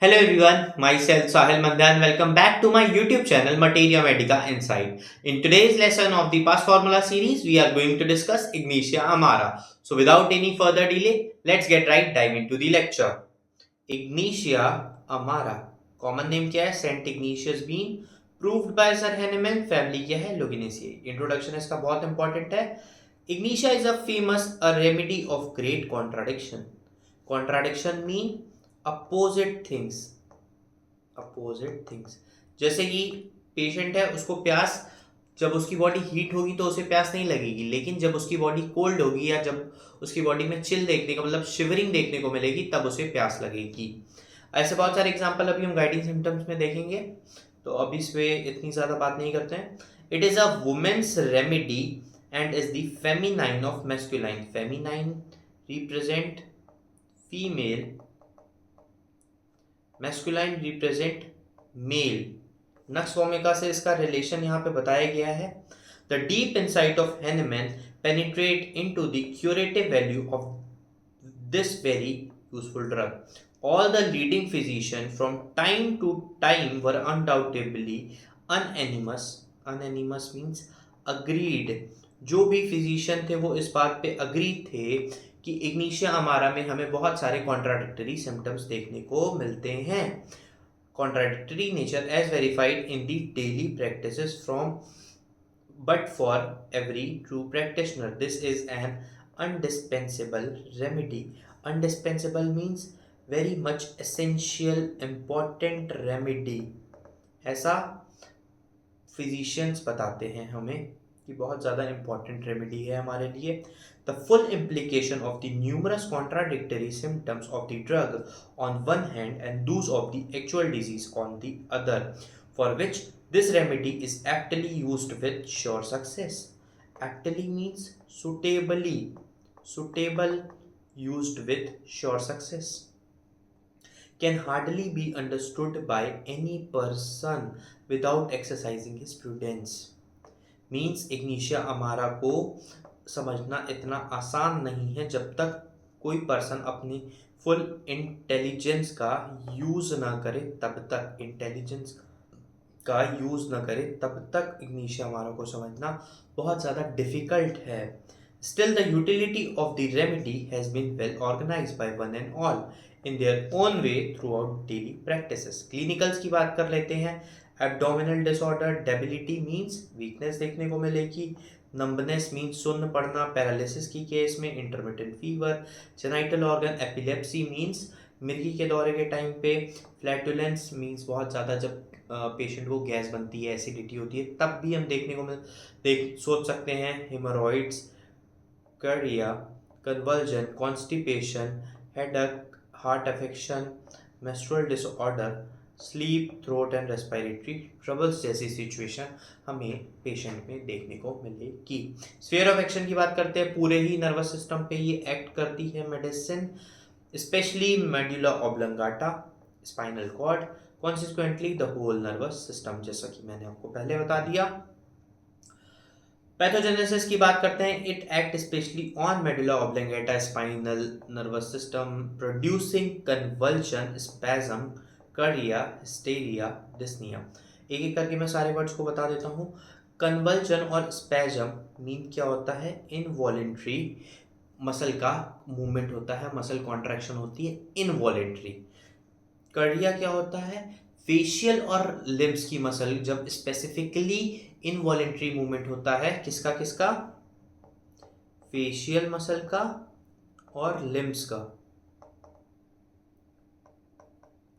Hello everyone, myself Sahil Mandhan. Welcome back to my YouTube channel Materia Medica Insight. In today's lesson of the past formula series, we are going to discuss Ignatia Amara. So without any further delay, let's get right dive into the lecture. Ignatia Amara, common name क्या है? Saint Ignatius Bean, proved by Sir Hahnemann. Family क्या है? Luginaceae. Introduction इसका बहुत important है. Ignatia is a famous a remedy of great contradiction. Contradiction mean opposite things. Opposite things. जैसे कि patient है, उसको प्यास, जब उसकी बॉडी हीट होगी तो उसे प्यास नहीं लगेगी, लेकिन जब उसकी बॉडी कोल्ड होगी या जब उसकी बॉडी में चिल देखने को मतलब शिवरिंग देखने को मिलेगी तब उसे प्यास लगेगी. ऐसे बहुत सारे एग्जांपल अभी हम गाइडिंग सिम्टम्स में देखेंगे, तो अभी इस पे इतनी ज़्यादा बात नहीं करते हैं. It is a women's remedy and is the feminine of masculine. Feminine represent female, masculine represent male. Nux vomica से इसका रिलेशन यहाँ पे बताया गया है. The deep insight of Hahnemann penetrate into the curative value of this very useful drug. All the leading physicians from time to time were undoubtedly unanimous. Unanimous means agreed. जो भी physician थे वो इस बात पे अग्री थे कि Ignatia अमारा में हमें बहुत सारे कॉन्ट्राडिक्टरी सिम्टम्स देखने को मिलते हैं. Contradictory nature as verified in the daily practices from but for every true practitioner this is an undispensable remedy. Undispensable means very much essential important remedy. ऐसा फिजिशियंस बताते हैं हमें कि बहुत ज़्यादा इंपॉर्टेंट रेमेडी है हमारे लिए. The full implication of the numerous contradictory symptoms of the drug on one hand and Dooj of the actual disease on the other, for which this remedy is actually used with sure success. Actually means suitably, suitable, used with sure success, can hardly be understood by any person without exercising his prudence. Means Ignatia अमारा को समझना इतना आसान नहीं है जब तक कोई पर्सन अपनी फुल इंटेलिजेंस का यूज़ ना करे तब तक. इंटेलिजेंस का यूज़ ना करे तब तक इग्निशिया अमारा को समझना बहुत ज़्यादा डिफ़िकल्ट है. Still, the utility of the remedy has been well organized by one and all in their own way throughout daily practices. Clinicals की बात कर लेते हैं. Abdominal disorder, debility means weakness देखने को मिलेगी. Numbness means सुन्न पड़ना. Paralysis की केस में intermittent fever. Genital organ, epilepsy means मिर्गी के दौरे के टाइम पे. Flatulence means बहुत ज़्यादा जब पेशेंट को गैस बनती है, एसिडिटी होती है, तब भी हम देखने को सोच सकते हैं. Haemorrhoids, cardia, convulsion, constipation, headache, heart affection, menstrual disorder, sleep, throat and respiratory troubles जैसी सिचुएशन हमें पेशेंट में देखने को मिलेगी. स्फीयर ऑफ एक्शन की बात करते हैं. पूरे ही नर्वस सिस्टम पे ये एक्ट करती है medicine, specially medulla oblongata, spinal cord, consequently the whole nervous system, जैसा कि मैंने आपको पहले बता दिया. पैथोजेनेसिस की बात करते हैं. It act specially on medulla oblongata, spinal nervous system, producing convulsion, spasm, cardia, hysteria, dyspnoea. एक एक करके मैं सारे वर्ड्स को बता देता हूँ. कन्वल्शन और स्पैज्म मीन क्या होता है? इनवॉलेंट्री मसल का मूवमेंट होता है, मसल कॉन्ट्रैक्शन होती है इनवॉलेंट्री. कार्डिया क्या होता है? फेशियल और लिम्स की मसल जब स्पेसिफिकली इनवॉलेंट्री मूवमेंट होता है. किसका किसका? फेशियल मसल का और लिम्स का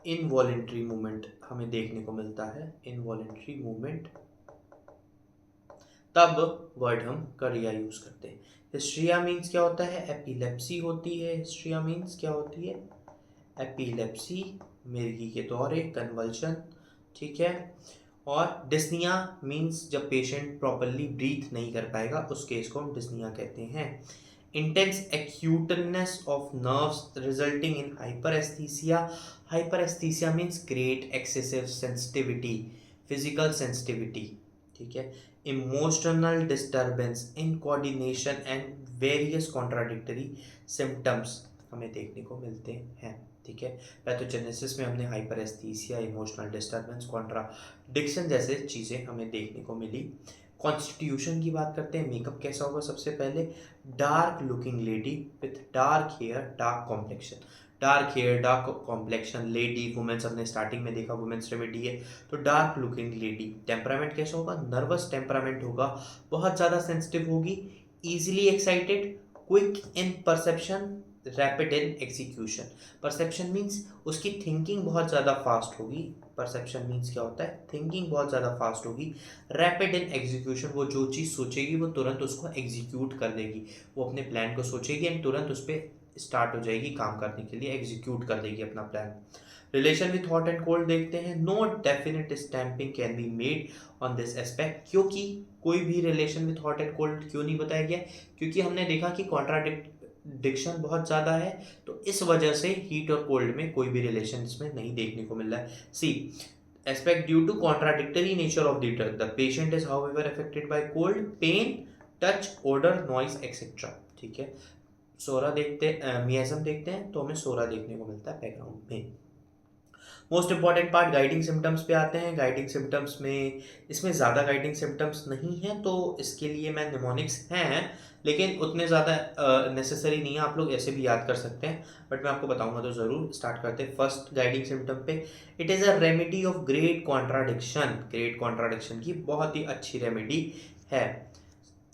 इनवॉलेंट्री मूवमेंट हमें देखने को मिलता है. इनवॉलेंट्री मूवमेंट, तब वर्ड हम कार्डिया यूज करते हैं. हिस्ट्रिया मीन्स क्या होता है? एपिलेप्सी होती है. हिस्ट्रिया मीन्स क्या होती है? एपिलेप्सी, मिर्गी के दौरे, कन्वल्शन, ठीक है. और डिस्निया मीन्स जब पेशेंट प्रॉपरली ब्रीथ नहीं कर पाएगा, उस केस को हम डिस्निया कहते हैं. Intense acuteness of nerves resulting in hyperaesthesia. Hyperaesthesia means great excessive sensitivity, physical sensitivity, ठीक है. Emotional disturbance, incoordination and various contradictory symptoms हमें देखने को मिलते हैं, ठीक है। पैथोजेनेसिस में हमने हाइपरेस्थीसिया, इमोशनल डिस्टर्बेंस, कॉन्ट्राडिक्शन जैसे चीज़ें हमें देखने को मिली। कॉन्स्टिट्यूशन की बात करते हैं, मेकअप कैसा होगा? सबसे पहले dark looking lady with dark hair, dark complexion. Dark hair, dark complexion, lady, women's हमने स्टार्टिंग में देखा, वुमेन्स रेमेडी है तो डार्क लुकिंग लेडी। टेम्परामेंट कैसा होगा? नर्वस टेम्परामेंट होगा, बहुत ज़्यादा सेंसिटिव होगी, easily excited, quick in perception, rapid in execution. Perception means उसकी थिंकिंग बहुत ज़्यादा फास्ट होगी। परसेप्शन मीन्स क्या होता है? थिंकिंग बहुत ज़्यादा फास्ट होगी। रैपिड इन एग्जीक्यूशन, वो जो चीज़ सोचेगी वो तुरंत उसको एग्जीक्यूट कर देगी। वो अपने प्लान को सोचेगी एंड तुरंत उस पर स्टार्ट हो जाएगी काम करने के लिए, एग्जीक्यूट कर देगी अपना plan. Relation with hot and cold देखते हैं। No definite stamping can be made on this aspect. क्योंकि कोई भी relation with hot and cold क्यों नहीं बताया गया? क्योंकि हमने देखा कि कॉन्ट्राडिक्शन बहुत ज़्यादा है, तो इस वजह से हीट और कोल्ड में कोई भी रिलेशन इसमें नहीं देखने को मिल रहा है। सी aspect due to contradictory nature of the drug, the patient is however affected by cold, pain, touch, odor, noise, etc. ठीक है। सोरा देखते मियाज़म देखते हैं तो हमें सोरा देखने को मिलता है बैकग्राउंड में। Most important part guiding symptoms पे आते हैं। गाइडिंग सिम्टम्स में इसमें ज़्यादा गाइडिंग सिम्टम्स नहीं हैं, तो इसके लिए मैं निमोनिक्स हैं लेकिन उतने ज़्यादा नेसेसरी नहीं है, आप लोग ऐसे भी याद कर सकते हैं, बट मैं आपको बताऊंगा तो ज़रूर। स्टार्ट करते हैं फर्स्ट गाइडिंग सिम्टम पे। It is a remedy of great contradiction. Great contradiction की बहुत ही अच्छी रेमेडी है।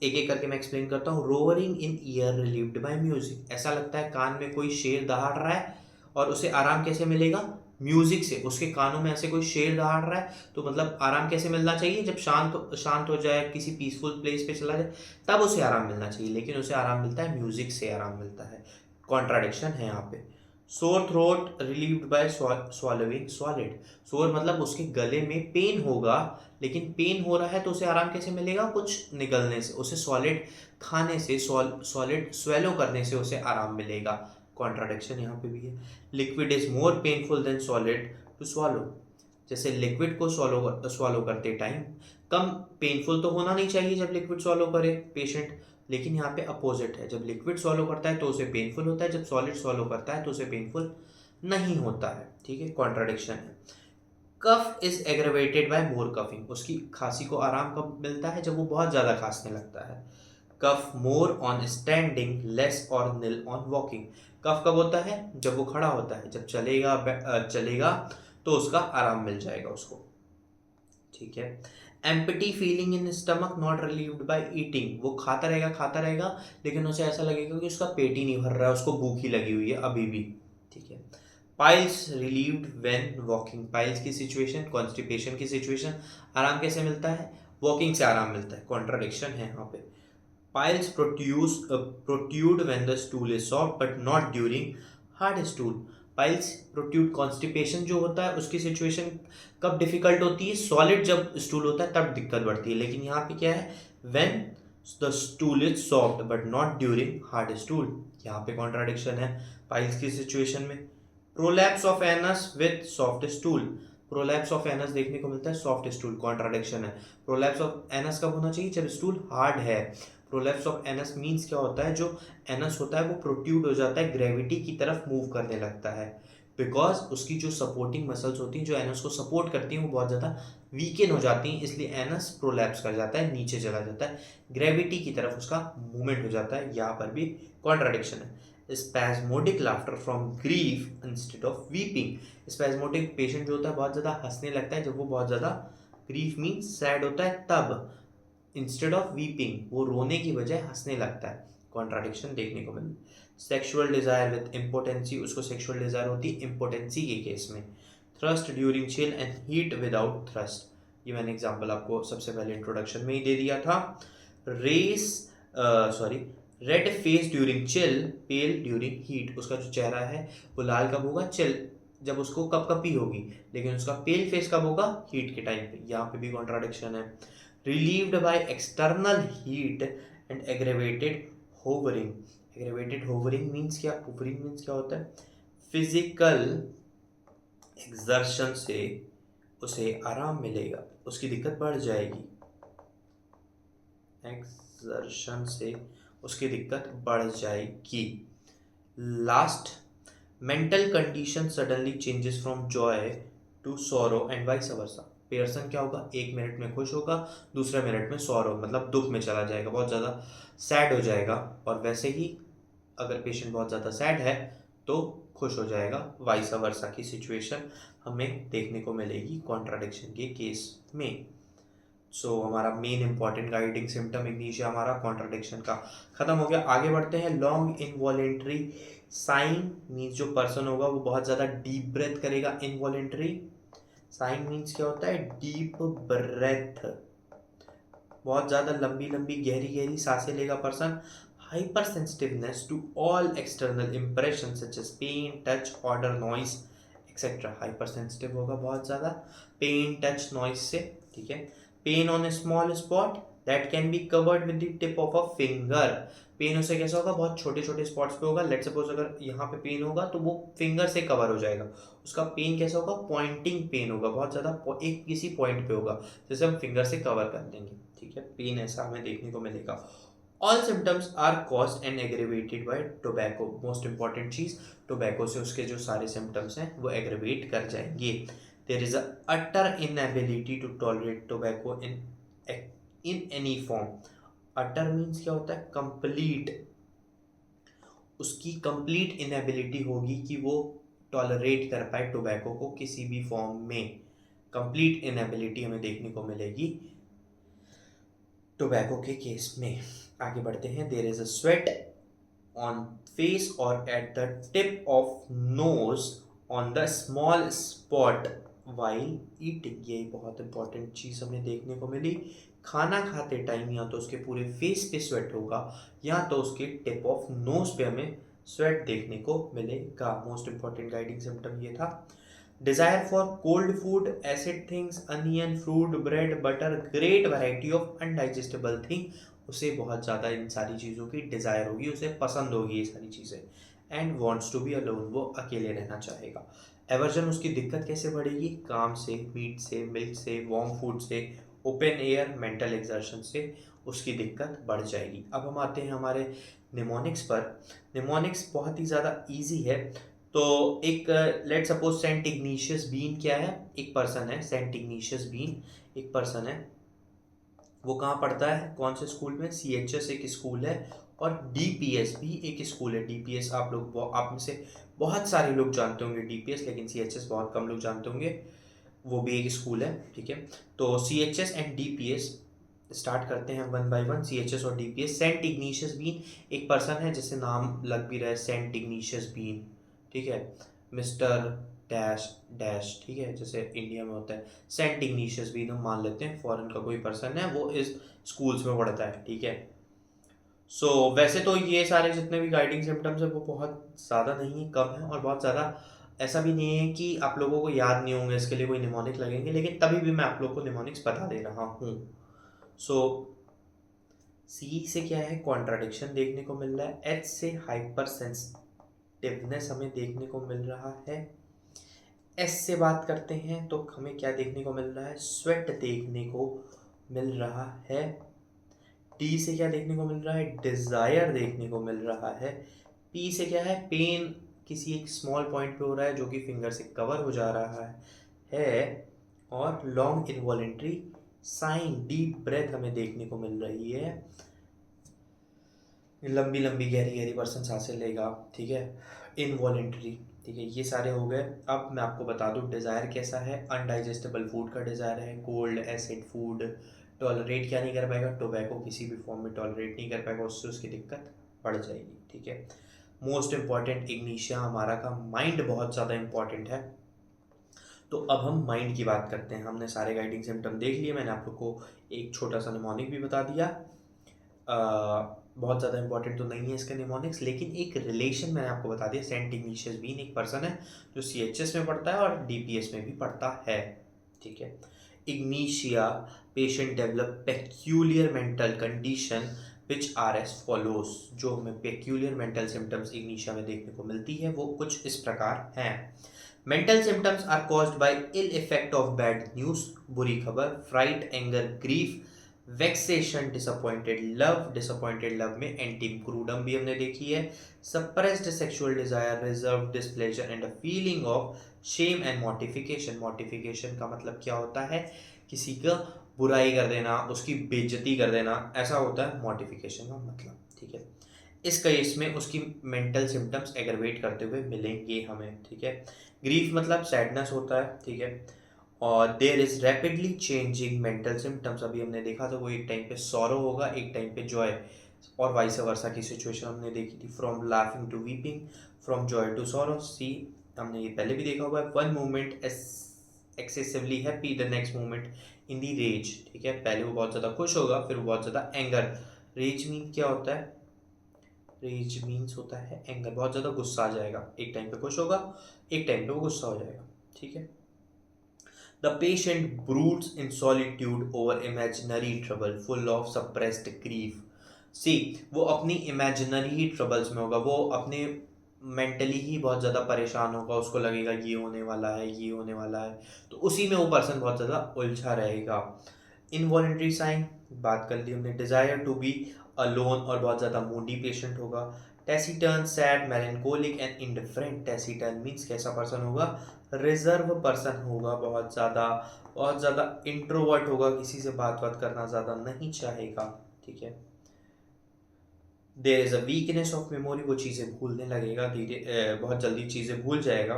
एक एक करके मैं एक्सप्लेन करता हूँ। रोवरिंग इन ईयर रिलीव्ड बाय म्यूजिक, ऐसा लगता है कान में कोई शेर दहाड़ रहा है और उसे आराम कैसे मिलेगा? म्यूजिक से। उसके कानों में ऐसे कोई शेर दहाड़ रहा है तो मतलब आराम कैसे मिलना चाहिए? जब शांत हो जाए, किसी पीसफुल प्लेस पे चला जाए, तब उसे आराम मिलना चाहिए, लेकिन उसे आराम मिलता है म्यूजिक से, आराम मिलता है। कॉन्ट्राडिक्शन है यहाँ पे। Sore throat relieved by swallowing solid. सोर मतलब उसके गले में पेन होगा, लेकिन पेन हो रहा है तो उसे आराम कैसे मिलेगा? कुछ निगलने से, उसे सॉलिड खाने से, सॉलिड स्वेलो करने से उसे आराम मिलेगा। कॉन्ट्राडिक्शन यहाँ पे भी है। Liquid is more painful than solid to swallow. जैसे लिक्विड को स्वॉलो करते टाइम कम पेनफुल तो होना नहीं चाहिए जब लिक्विड स्वॉलो करे पेशेंट, लेकिन यहाँ पे अपोजिट है। जब लिक्विड स्वॉलो करता है तो उसे पेनफुल होता है, जब सॉलिड स्वॉलो करता है तो उसे पेनफुल नहीं होता है। ठीक है, कॉन्ट्राडिक्शन है। Cough is aggravated by more coughing. उसकी खांसी को आराम कब मिलता है? जब वो बहुत ज़्यादा खांसने लगता है। कफ मोर ऑन स्टैंडिंग, लेस और निल ऑन वॉकिंग। कफ कब होता है? जब वो खड़ा होता है। जब चलेगा तो उसका आराम मिल जाएगा उसको। ठीक है। Empty feeling in stomach not relieved by eating. वो खाता रहेगा लेकिन उसे ऐसा लगेगा कि उसका पेट ही नहीं भर रहा है, उसको भूख ही लगी हुई है अभी भी। ठीक है। Piles relieved when walking. Piles की सिचुएशन, कॉन्स्टिपेशन की सिचुएशन, आराम कैसे मिलता है? वॉकिंग से आराम मिलता है। कॉन्ट्राडिक्शन है यहाँ पे। Piles protrude when the stool is soft but not during hard stool. Piles protrude, constipation जो होता है उसकी सिचुएशन कब डिफिकल्ट होती है? सॉलिड जब स्टूल होता है तब दिक्कत बढ़ती है, लेकिन यहाँ पे क्या है? When the stool is soft but not during hard stool. यहाँ पे कॉन्ट्राडिक्शन है पाइल्स की सिचुएशन में। Prolapse of anus with soft stool. Prolapse of anus देखने को मिलता है सॉफ्ट स्टूल, कॉन्ट्राडिक्शन है। प्रोलैप्स ऑफ एनस कब होना चाहिए? जब स्टूल हार्ड है। प्रोलैप्स ऑफ एनस मीन्स क्या होता है? जो एनस होता है वो प्रोट्यूड हो जाता है, ग्रेविटी की तरफ मूव करने लगता है, बिकॉज उसकी जो सपोर्टिंग मसल्स होती हैं जो एनस को सपोर्ट करती हैं वो बहुत ज़्यादा वीकेन हो जाती हैं, इसलिए एनस प्रोलैप्स कर जाता है, नीचे चला जाता है, ग्रेविटी की तरफ उसका मूवमेंट हो जाता है। यहाँ पर भी कॉन्ट्राडिक्शन है। Spasmodic laughter from grief instead of weeping. Spasmodic patient जो होता है बहुत ज़्यादा हंसने लगता है जब वो बहुत ज़्यादा, ग्रीफ मीन्स सैड होता है तब, इंस्टेड ऑफ वीपिंग वो रोने की बजाय हंसने लगता है। कॉन्ट्राडिक्शन देखने को मिली। सेक्सुअल डिजायर विद इम्पोटेंसी, उसको सेक्सुअल डिजायर होती है इम्पोटेंसी के केस में। Thrust during chill and heat without thrust, ये मैंने एग्जांपल आपको सबसे पहले इंट्रोडक्शन में ही दे दिया था। Race sorry red face during chill, pale during heat. उसका जो चेहरा है वो लाल कब होगा? चिल जब उसको कपकपी होगी, लेकिन उसका पेल फेस कब होगा? हीट के टाइम पे। यहाँ पे भी कॉन्ट्राडिक्शन है। relieved by external heat and aggravated hovering. aggravated hovering means क्या? hovering means क्या होता है? फिजिकल एक्सर्शन से उसे आराम मिलेगा, उसकी दिक्कत बढ़ जाएगी। एक्सर्शन से उसकी दिक्कत बढ़ जाएगी। Last mental condition suddenly changes from joy to sorrow and vice versa. Person क्या होगा, एक मिनट में खुश होगा, दूसरे मिनट में सॉरो मतलब दुख में चला जाएगा, बहुत ज़्यादा सैड हो जाएगा। और वैसे ही अगर पेशेंट बहुत ज़्यादा सैड है तो खुश हो जाएगा, वाइस वर्सा की सिचुएशन हमें देखने को मिलेगी कॉन्ट्राडिक्शन के केस में। सो हमारा main important guiding symptom Ignatia हमारा कॉन्ट्राडिक्शन का खत्म हो गया। आगे बढ़ते हैं। लॉन्ग इनवॉलेंट्री साइन मीन्स जो पर्सन होगा वो बहुत ज़्यादा डीप ब्रेथ करेगा। इनवॉलेंट्री साइन मीन्स क्या होता है, डीप ब्रेथ, बहुत ज़्यादा लंबी लंबी गहरी गहरी सांसें लेगा person. Hyper sensitiveness to all external impression such as pain, touch, order, noise etcetera. Hyper sensitive होगा बहुत ज़्यादा पेन, टच, नॉइस से, ठीक है। Pain on a small spot that can be covered with the tip of a finger. Pain उसे कैसा होगा, बहुत छोटे छोटे स्पॉट्स पे होगा। लेट सपोज अगर यहाँ पे पेन होगा तो वो फिंगर से कवर हो जाएगा। उसका पेन कैसा होगा, पॉइंटिंग पेन होगा, बहुत ज़्यादा एक किसी पॉइंट पे होगा, जैसे हम फिंगर से कवर कर देंगे, ठीक है। पेन ऐसा हमें देखने को मिलेगा। All symptoms are caused and aggravated by tobacco. Most important चीज, टोबैको से उसके जो सारे सिम्टम्स हैं वो एग्रीवेट कर जाएंगे। There is a utter inability to tolerate tobacco in any form. Utter means क्या होता है, कंप्लीट, उसकी कंप्लीट इनएबिलिटी होगी कि वो टॉलरेट कर पाए टोबैको को किसी भी फॉर्म में। कंप्लीट इनएबिलिटी हमें देखने को मिलेगी टोबैको के केस में। आगे बढ़ते हैं। There is a sweat on face और at the tip of nose on the small spot while eating. ये बहुत इंपॉर्टेंट चीज़ हमें देखने को मिली। खाना खाते टाइम या तो उसके पूरे फेस पे स्वेट होगा या तो उसके टिप ऑफ नोज पे हमें स्वेट देखने को मिलेगा। मोस्ट इंपॉर्टेंट गाइडिंग सिम्टम ये था। Desire for cold food, acid things, onion, fruit, bread, butter, great variety of undigestible thing। उसे बहुत ज़्यादा इन सारी चीज़ों की डिज़ायर होगी, उसे पसंद होगी ये सारी चीज़ें। And wants to be alone, वो अकेले रहना चाहेगा। एवर्जन, उसकी दिक्कत कैसे बढ़ेगी, काम से, मीट से, मिल्क से, वार्म फूड से, ओपन एयर, मेंटल एक्सर्शन से उसकी दिक्कत बढ़ जाएगी। अब हम आते हैं हमारे निमोनिक्स पर। निमोनिक्स बहुत ही ज़्यादा ईजी है। तो एक let suppose saint Ignatius bean क्या है, एक पर्सन है। सेंट इग्निशियस बीन एक पर्सन है, वो कहाँ पढ़ता है, कौन से स्कूल में, CHS एक स्कूल है और DPS भी एक स्कूल है। DPS आप में से बहुत सारे लोग जानते होंगे DPS, लेकिन CHS बहुत कम लोग जानते होंगे, वो भी एक स्कूल है, ठीक है। तो CHS एंड DPS स्टार्ट करते हैं वन बाय वन। CHS और DPS। सेंट इग्निशियस बीन एक पर्सन है जिससे नाम लग भी रहा है, सेंट इग्निशियस बीन, ठीक है। मिस्टर डैश डैश, ठीक है, जैसे इंडिया में होता है सेंट इग्निशियस बीन, हम मान लेते हैं फॉरेन का कोई पर्सन है, वो इस स्कूल्स में पढ़ता है, ठीक है। सो वैसे तो ये सारे जितने भी गाइडिंग सिम्टम्स है वो बहुत ज़्यादा नहीं है, कम है, और बहुत ज़्यादा ऐसा भी नहीं है कि आप लोगों को याद नहीं होंगे, इसके लिए कोई निमोनिक लगेंगे, लेकिन तभी भी मैं आप लोगों को निमोनिक्स बता दे रहा हूँ। सो सी से क्या है, कॉन्ट्राडिक्शन देखने को मिल रहा है। H से हाइपर सेंसिटिवनेस हमें देखने को मिल रहा है। S से बात करते हैं तो हमें क्या देखने को मिल रहा है, स्वेट देखने को मिल रहा है। T से क्या देखने को मिल रहा है, डिजायर देखने को मिल रहा है। P से क्या है, पेन किसी एक स्मॉल पॉइंट पे हो रहा है जो कि फिंगर से कवर हो जा रहा है। और long involuntary sign, deep breath हमें देखने को मिल रही है, लंबी लंबी गहरी गहरी पर्सन सांसें लेगा, ठीक है। इनवॉलेंट्री, ठीक है, ये सारे हो गए। अब मैं आपको बता दूं डिज़ायर कैसा है। अनडाइजेस्टेबल फूड का डिज़ायर है, कोल्ड एसिड फूड टॉलरेट क्या नहीं कर पाएगा, टोबैको किसी भी फॉर्म में टॉलरेट नहीं कर पाएगा, उससे उसकी दिक्कत बढ़ जाएगी, ठीक है। मोस्ट इंपॉर्टेंट इग्निशिया हमारा का माइंड बहुत ज़्यादा इंपॉर्टेंट है। तो अब हम माइंड की बात करते हैं। हमने सारे गाइडिंग सिम्टम देख लिए, मैंने आप लोग को एक छोटा सा निमोनिक भी बता दिया। बहुत ज़्यादा इंपॉर्टेंट तो नहीं है इसके निमोनिक्स, लेकिन एक रिलेशन मैंने आपको बता दिया। सेंट इग्निशियस बीन एक पर्सन है जो CHS में पढ़ता है और DPS में भी पढ़ता है, ठीक है। Ignatia patient develop peculiar mental condition which R S follows. जो हमें पेक्यूलियर मेंटल सिम्टम्स इग्निशिया में देखने को मिलती है वो कुछ इस प्रकार हैं। Mental symptoms are caused by ill effect of bad news, बुरी खबर, fright, anger, grief, vexation, disappointed love में एंटिम क्रूडम भी हमने देखी है। Suppressed sexual desire, reserved displeasure and a feeling of shame and mortification. Mortification का मतलब क्या होता है? किसी का बुराई कर देना, उसकी बेइज्जती कर देना, ऐसा होता है मॉर्टिफिकेशन का मतलब। ठीक है, इस केस में उसकी मेंटल सिम्टम्स एग्रवेट करते हुए मिलेंगे हमें। ठीक है, ग्रीफ मतलब सैडनेस होता है। ठीक है, और there is rapidly changing mental symptoms, अभी हमने देखा था वो एक टाइम पे सॉरो होगा, एक टाइम पे जॉय, और वाइस वर्सा की सिचुएशन हमने देखी थी, from laughing to weeping, from joy to sorrow. See, हमने ये पहले भी देखा हुआ है, one moment excessively happy, the next moment in the rage. ठीक है, पहले वो बहुत ज़्यादा खुश होगा, फिर वो बहुत ज़्यादा एंगर। रेज मीन क्या होता है? रेज मीन्स होता है एंगर, बहुत ज़्यादा गुस्सा आ जाएगा, एक टाइम पे खुश होगा, एक टाइम पे वो गुस्सा हो जाएगा। ठीक है, the patient broods in solitude over imaginary trouble, full of suppressed grief. See, वो अपनी imaginary troubles में होगा, वो अपने मेंटली ही बहुत ज़्यादा परेशान होगा, उसको लगेगा ये होने वाला है, ये होने वाला है, तो उसी में वो पर्सन बहुत ज़्यादा उलझा रहेगा। इनवॉलेंट्री साइन, बात कर ली हमने। डिजायर टू बी अलोन, और बहुत ज़्यादा मूडी पेशेंट होगा। Taciturn, sad, melancholic and indifferent. Taciturn means कैसा पर्सन होगा? रिजर्व पर्सन होगा, बहुत ज़्यादा इंट्रोवर्ट होगा, किसी से बात करना ज़्यादा नहीं चाहेगा। ठीक है, there is a weakness of memory, वो चीज़ें भूलने लगेगा, बहुत जल्दी चीज़ें भूल जाएगा।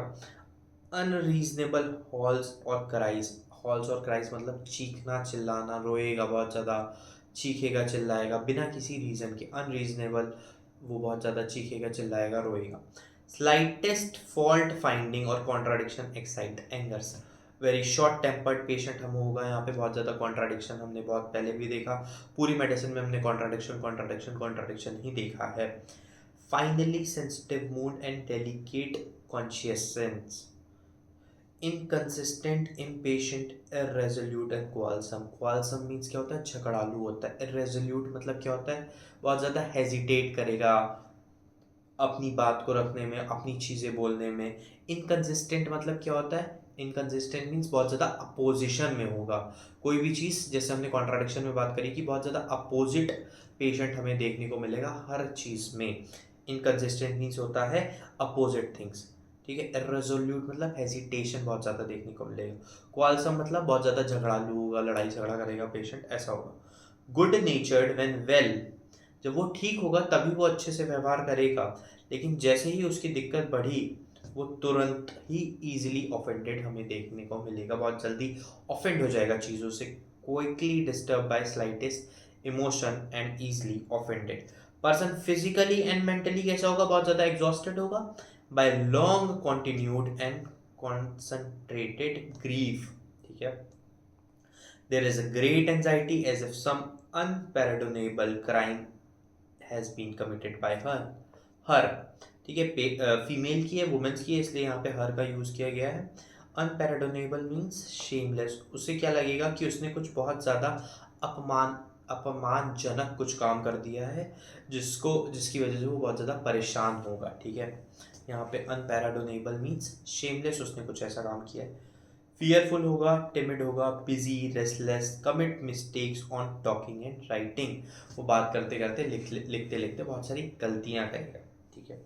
अनरीजनेबल हॉल्स और क्राइज, हॉल्स और क्राइज मतलब चीखना चिल्लाना, रोएगा बहुत ज़्यादा, चीखेगा चिल्लाएगा बिना किसी रीज़न के। अनरीजनेबल, वो बहुत ज़्यादा चीखेगा चिल्लाएगा रोएगा। स्लाइटेस्ट फॉल्ट फाइंडिंग और contradiction excite angers. Very short tempered patient हम होगा यहाँ पे, बहुत ज़्यादा कॉन्ट्राडिक्शन हमने बहुत पहले भी देखा, पूरी मेडिसिन में हमने कॉन्ट्राडिक्शन ही देखा है। Finally sensitive mood and delicate conscience, inconsistent, impatient, irresolute and quarrelsome. Quarrelsome means क्या होता है? झगड़ालू होता है। इर्रेजोल्यूट मतलब क्या होता है? बहुत ज़्यादा हेजिटेट करेगा अपनी बात को रखने में, अपनी चीज़ें बोलने में। इनकंसिस्टेंट मतलब क्या होता है? इनकंसिस्टेंट मीन्स बहुत ज़्यादा अपोजिशन में होगा, कोई भी चीज़, जैसे हमने कॉन्ट्राडिक्शन में बात करी कि बहुत ज़्यादा अपोजिट पेशेंट हमें देखने को मिलेगा हर चीज़ में। इनकंसिस्टेंट मीन्स होता है अपोजिट थिंग्स। ठीक है, इर्रेजोल्यूट मतलब हेजिटेशन बहुत ज़्यादा देखने को मिलेगा। क्वालसम मतलब बहुत ज़्यादा झगड़ालू होगा, लड़ाई झगड़ा करेगा पेशेंट, ऐसा होगा। गुड नेचर्ड व्हेन वेल, जब वो ठीक होगा तभी वो अच्छे से व्यवहार करेगा, लेकिन जैसे ही उसकी दिक्कत बढ़ी, वो तुरंत ही ईजिली ऑफेंडेड हमें देखने को मिलेगा, बहुत जल्दी ऑफेंड हो जाएगा चीज़ों से। Quickly disturbed by slightest emotion and easily offended. Person physically and mentally कैसा होगा? बहुत ज़्यादा एग्जॉस्टेड होगा by long continued and concentrated grief. ठीक है, there is a great anxiety as if some unpardonable crime has been committed by her. ठीक है, female की है, वुमेन्स की है, इसलिए यहाँ पे हर का यूज़ किया गया है। अनपैराडोनेबल मीन्स शेमलेस, उसे क्या लगेगा कि उसने कुछ बहुत ज़्यादा अपमानजनक कुछ काम कर दिया है, जिसकी वजह से वो बहुत ज़्यादा परेशान होगा। ठीक है, यहाँ पे अनपैराडोनेबल मीन्स शेमलेस, उसने कुछ ऐसा काम किया है। फियरफुल होगा, टिमिड होगा, busy, restless, commit mistakes on talking and writing, वो बात करते करते लिखते लिखते बहुत सारी गलतियां करेगा। ठीक है,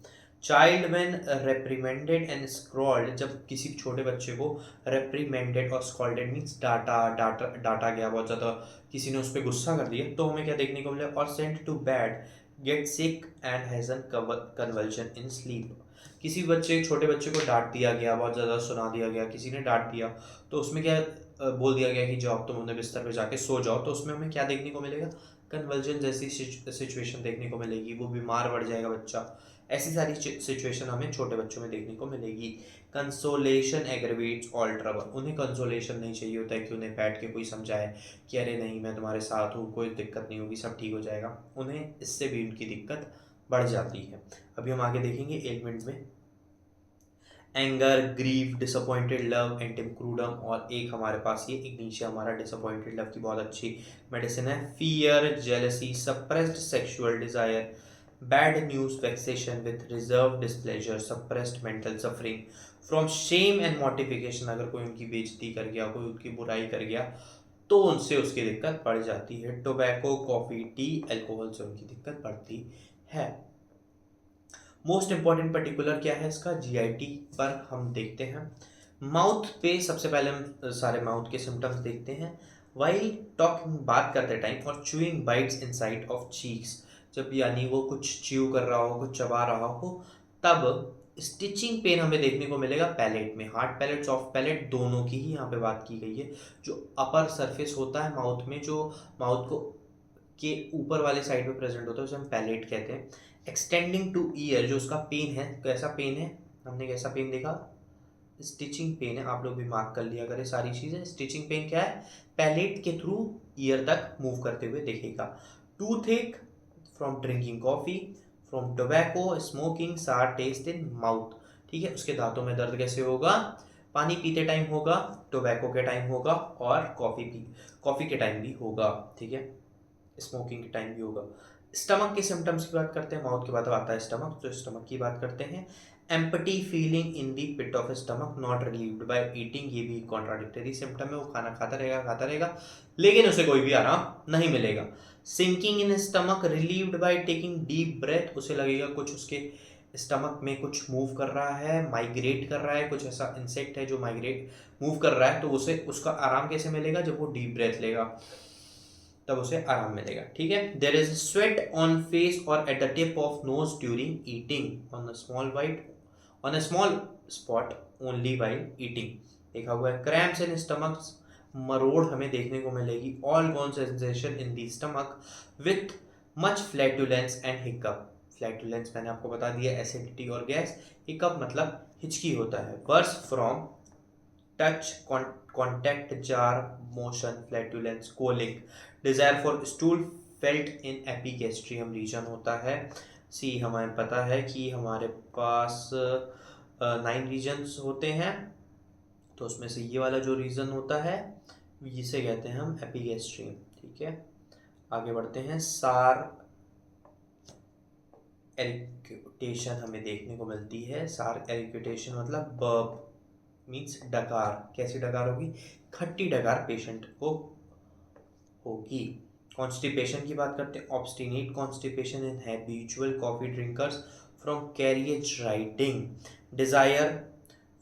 चाइल्ड व्हेन रेप्रीमेंडेड एंड स्क्रॉल्ड, जब किसी छोटे बच्चे को रेप्रीमेंडेड और स्कॉल्डेड मीन्स डांटा गया बहुत ज़्यादा, किसी ने उस पर गुस्सा कर दिया, तो हमें क्या देखने को मिला? और sent to bed, get sick and has an convulsion in sleep. किसी बच्चे, छोटे बच्चे को डांट दिया गया, बहुत ज़्यादा सुना दिया गया, किसी ने डांट दिया, तो उसमें क्या बोल दिया गया कि जाओ तुम अपने बिस्तर पे जाके सो जाओ, तो उसमें हमें क्या देखने को मिलेगा? कन्वर्जन जैसी सिचुएशन देखने को मिलेगी, वो बीमार पड़ जाएगा बच्चा। ऐसी सारी सिचुएशन हमें छोटे बच्चों में देखने को मिलेगी। कंसोलेशन एग्रवेट्स ऑल ट्रबल, उन्हें कंसोलेशन नहीं चाहिए होता है कि उन्हें बैठ के कोई समझाए कि अरे नहीं मैं तुम्हारे साथ हूँ, कोई दिक्कत नहीं होगी, सब ठीक हो जाएगा। उन्हें इससे भी उनकी दिक्कत बढ़ जाती है। अभी हम आगे देखेंगे एलिमेंट्स में। Anger, grief, disappointed love, antim crudum, और एक हमारे पास ये एक नीचे हमारा डिसअपॉइंटेड लव की बहुत अच्छी मेडिसिन है। Fear, jealousy, suppressed sexual desire, bad news, vexation with reserved displeasure, suppressed mental suffering from shame and mortification. अगर कोई उनकी बेइज्जती कर गया, कोई उनकी बुराई कर गया, तो उनसे उसकी दिक्कत बढ़ जाती है। टोबैको, कॉफ़ी, टी, अल्कोहल से उनकी दिक्कत बढ़ती है। मोस्ट इंपॉर्टेंट पर्टिकुलर क्या है इसका, जीआईटी पर हम देखते हैं। माउथ पे सबसे पहले हम सारे माउथ के सिम्टम्स देखते हैं। वाइल टॉकिंग, बात करते टाइम, और chewing bytes inside of cheeks, जब यानी वो कुछ च्यू कर रहा हो, कुछ चबा रहा हो, तब स्टिचिंग पेन हमें देखने को मिलेगा पैलेट में। हार्ड पैलेट, सॉफ्ट पैलेट, दोनों की ही यहाँ पे बात की गई है। जो अपर सरफेस होता है माउथ में, जो माउथ को के ऊपर वाले साइड पे प्रेजेंट होता है, उसे हम पैलेट कहते हैं। एक्सटेंडिंग टू ईयर, जो उसका पेन है, कैसा पेन है, हमने कैसा पेन देखा, स्टिचिंग पेन है। आप लोग भी मार्क कर लिया करें सारी चीज़ें। स्टिचिंग पेन क्या है, पैलेट के थ्रू ईयर तक मूव करते हुए देखेगा। टूथ एक, from drinking coffee, from tobacco, smoking, सार टेस्ट इन माउथ। ठीक है, उसके दांतों में दर्द कैसे होगा, पानी पीते टाइम होगा, टोबैको के टाइम होगा, और कॉफ़ी के टाइम भी होगा। ठीक है, स्मोकिंग के टाइम भी होगा। स्टमक के सिम्टम्स की बात करते हैं, माउथ के बाद आता है स्टमक, तो स्टमक की बात करते हैं। Empty feeling in the pit of stomach not relieved by eating, ये भी कॉन्ट्राडिक्टरी सिम्टम है। वो खाना खाता रहेगा लेकिन उसे कोई भी आराम नहीं मिलेगा। Sinking in stomach relieved by taking deep breath, उसे लगेगा कुछ उसके स्टमक में कुछ मूव कर रहा है, माइग्रेट कर रहा है, कुछ ऐसा इंसेक्ट है जो माइग्रेट मूव कर रहा है, तो उसे उसका आराम कैसे मिलेगा, जब वो डीप ब्रेथ लेगा तब उसे आराम मिलेगा। ठीक है, there is sweat on face और at the tip of nose during eating, on a small spot only while eating, देखा हुआ है। क्रैम्प्स इन स्टमक, मरोड़ हमें देखने को मिलेगी। All gone sensation in the stomach with much flatulence and hiccup, flatulence मैंने आपको बता दिया, एसिडिटी और गैस। हिकअप मतलब हिचकी होता है। Worse from touch, contact, jar, motion, flatulence, colic. Desire for stool felt in epigastrium region होता है। सी, हमें पता है कि हमारे पास 9 रीजन्स होते हैं, तो उसमें से ये वाला जो रीजन होता है जिसे कहते हैं हम एपिगैस्ट्रियम। ठीक है, आगे बढ़ते हैं। सार एरिक्यूटेशन हमें देखने को मिलती है। सार एरिक्यूटेशन मतलब बर्प मीन्स डकार, कैसी डकार होगी, खट्टी डकार पेशेंट को होगी। कॉन्स्टिपेशन की बात करते हैं। Obstinate constipation in habitual coffee drinkers from carriage riding. Desire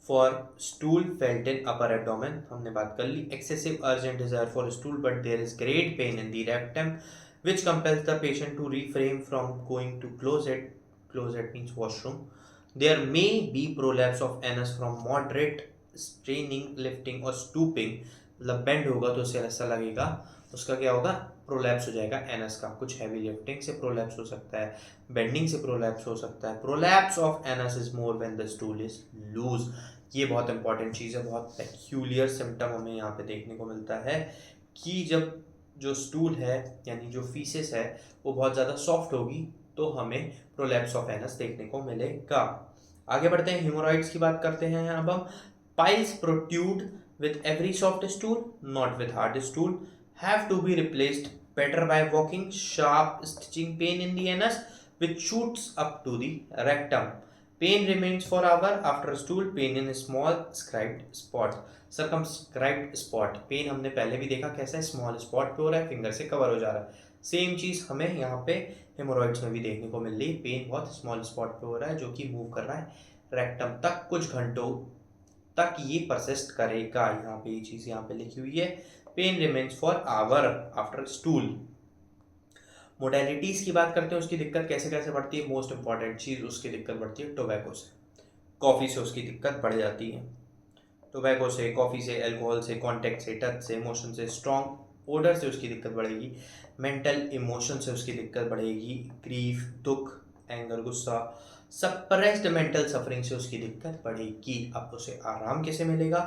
for stool felt in upper abdomen, हमने बात कर ली। Excessive urgent desire for stool but there is great pain in the rectum which compels the patient to refrain from going to closet means washroom. There may be prolapse of anus from moderate straining, lifting और stooping, मतलब bend होगा तो उसे ऐसा लगेगा, उसका क्या होगा, प्रोलैप्स हो जाएगा एनस का। कुछ हैवी लिफ्टिंग से प्रोलैप्स हो सकता है, बेंडिंग से प्रोलैप्स हो सकता है। Prolapse of anus is more when the stool is loose, ये बहुत इंपॉर्टेंट चीज़ है, बहुत पेक्यूलियर सिम्टम हमें यहाँ पे देखने को मिलता है कि जब जो स्टूल है यानी जो फीसेस है वो बहुत ज़्यादा सॉफ्ट होगी तो हमें प्रोलैप्स ऑफ एनस देखने को मिलेगा। आगे बढ़ते हैं, हेमोरॉइड्स की बात करते हैं। अब हम piles protrude with every soft stool, not with hard stool, have to be replaced better by walking. Sharp stitching pain in the anus which shoots up to the rectum. Pain remains for hour after stool. Pain in small scribed spot. Circumscribed spot. Pain हमने पहले भी देखा कैसा है, small spot पे हो रहा है, फिंगर से कवर हो जा रहा है। सेम चीज़ हमें यहाँ पे हेमोरॉइड्स में भी देखने को मिल रही। पेन बहुत स्मॉल स्पॉट पे हो रहा है जो कि मूव कर रहा है रेक्टम तक, कुछ घंटों तक ये परसिस्ट करेगा। यहाँ पे ये चीज़ यहाँ पे लिखी हुई है, pain remains for hour after stool. Modalities की बात करते हैं, उसकी दिक्कत कैसे कैसे बढ़ती है। मोस्ट इंपॉर्टेंट चीज़, उसकी दिक्कत बढ़ती है टोबैको से, कॉफ़ी से उसकी दिक्कत बढ़ जाती है। टोबैको से, कॉफ़ी से, अल्कोहल से, कॉन्टैक्ट से, टच से, इमोशन से, स्ट्रॉन्ग ओडर से उसकी दिक्कत बढ़ेगी। मेंटल इमोशन से उसकी दिक्कत बढ़ेगी, ग्रीफ, दुख, एंगर, गुस्सा, सप्रेस्ड मेंटल सफरिंग से उसकी दिक्कत बढ़ेगी। अब उसे आराम कैसे मिलेगा,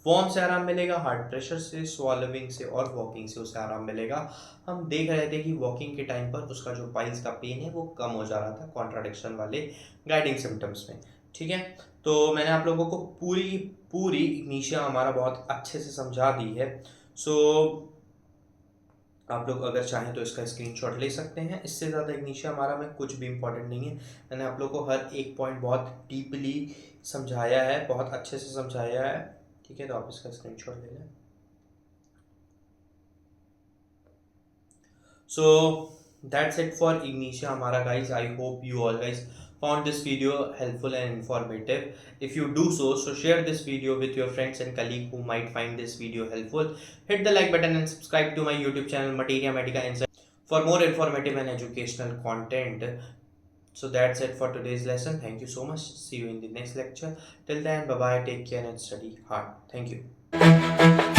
फॉर्म से आराम मिलेगा, हार्ट प्रेशर से, स्वॉलोविंग से और वॉकिंग से उसे आराम मिलेगा। हम देख रहे थे कि वॉकिंग के टाइम पर उसका जो पाइल्स का पेन है वो कम हो जा रहा था कॉन्ट्राडिक्शन वाले गाइडिंग सिम्टम्स में। ठीक है, तो मैंने आप लोगों को पूरी पूरी इग्निशिया हमारा बहुत अच्छे से समझा दी है। सो आप लोग अगर चाहें तो इसका स्क्रीनशॉट ले सकते हैं। इससे ज़्यादा इग्निशिया हमारा में कुछ भी इंपॉर्टेंट नहीं है। मैंने आप लोग को हर एक पॉइंट बहुत डीपली समझाया है, बहुत अच्छे से समझाया है। ठीक है, तो आप इसका स्क्रीनशॉट ले लें। So that's it for Ignitia Amara, guys. I hope you all guys found this video helpful and informative. If you do so, share this video with your friends and colleagues who might find this video helpful. Hit the like button and subscribe to my YouTube channel Materia Medica Insight for more informative and educational content. So that's it for today's lesson. Thank you so much. See you in the next lecture. Till then, bye bye. Take care and study hard. Thank you.